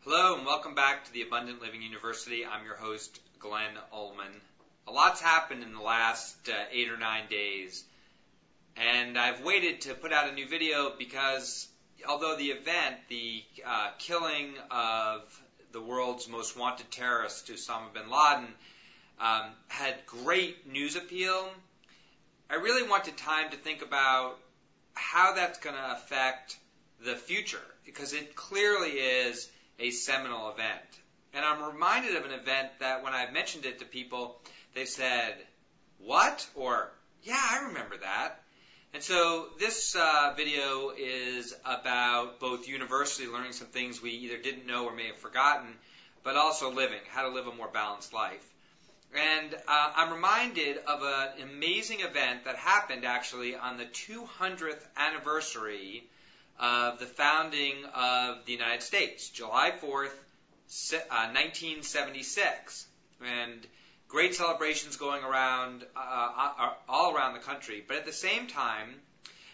Hello and welcome back to the Abundant Living University. I'm your host, Glenn Ullman. A lot's happened in the last 8 or 9 days, and I've waited to put out a new video because although the event, the killing of the world's most wanted terrorist, Osama bin Laden, had great news appeal, I really wanted time to think about how that's going to affect the future, because it clearly is a seminal event. And I'm reminded of an event that when I've mentioned it to people, they've said, "What?" or "Yeah, I remember that." And so this video is about both universally learning some things we either didn't know or may have forgotten, but also living, how to live a more balanced life. And I'm reminded of an amazing event that happened actually on the 200th anniversary of the founding of the United States, July 4th, 1976. And great celebrations going around all around the country. But at the same time,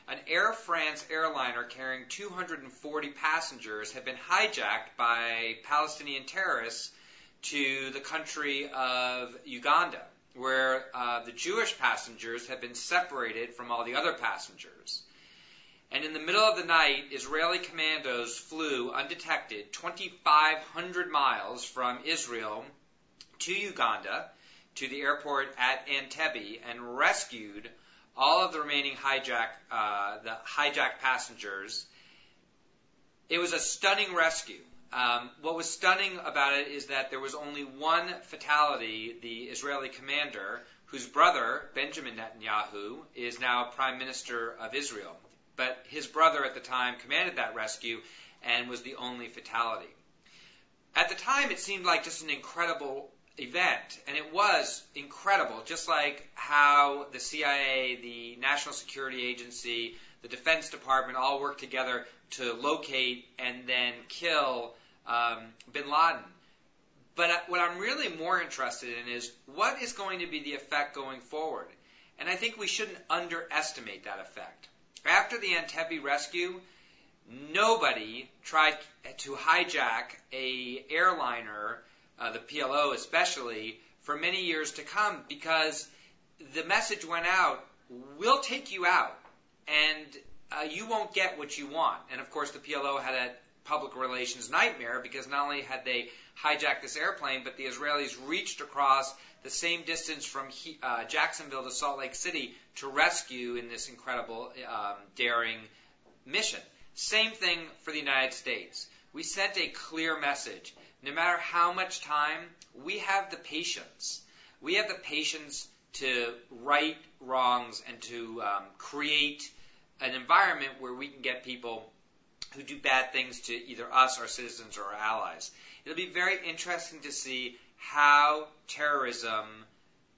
an Air France airliner carrying 240 passengers had been hijacked by Palestinian terrorists to the country of Uganda, where the Jewish passengers had been separated from all the other passengers. And in the middle of the night, Israeli commandos flew undetected 2,500 miles from Israel to Uganda, to the airport at Entebbe, and rescued all of the remaining hijacked passengers. It was a stunning rescue. What was stunning about it is that there was only one fatality, the Israeli commander, whose brother, Benjamin Netanyahu, is now Prime Minister of Israel. But his brother at the time commanded that rescue and was the only fatality. At the time, it seemed like just an incredible event, and it was incredible, just like how the CIA, the National Security Agency, the Defense Department all worked together to locate and then kill bin Laden. But what I'm really more interested in is what is going to be the effect going forward. And I think we shouldn't underestimate that effect. After the Entebbe rescue, nobody tried to hijack a airliner, the PLO especially, for many years to come, because the message went out, we'll take you out, and you won't get what you want. And of course the PLO had a public relations nightmare, because not only had they hijacked this airplane, but the Israelis reached across the same distance from Jacksonville to Salt Lake City to rescue in this incredible, daring mission. Same thing for the United States. We sent a clear message. No matter how much time, we have the patience. We have the patience to right wrongs and to create an environment where we can get people who do bad things to either us, our citizens, or our allies. It'll be very interesting to see how terrorism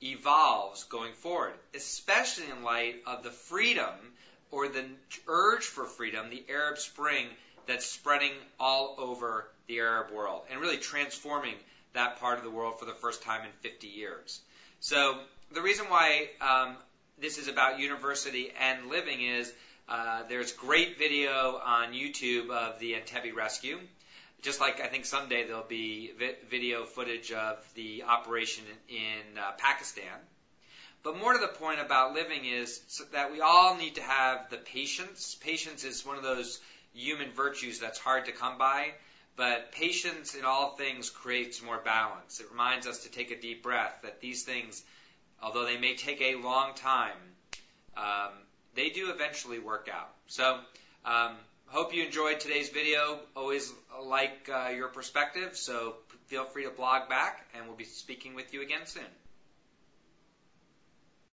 evolves going forward, especially in light of the freedom or the urge for freedom, the Arab Spring, that's spreading all over the Arab world and really transforming that part of the world for the first time in 50 years. So the reason why this is about university and living is there's great video on YouTube of the Entebbe rescue. Just like I think someday there'll be video footage of the operation in Pakistan. But more to the point about living is that we all need to have the patience. Patience is one of those human virtues that's hard to come by. But patience in all things creates more balance. It reminds us to take a deep breath, that these things, although they may take a long time, they do eventually work out. So, hope you enjoyed today's video. Always like your perspective, so feel free to blog back, and we'll be speaking with you again soon.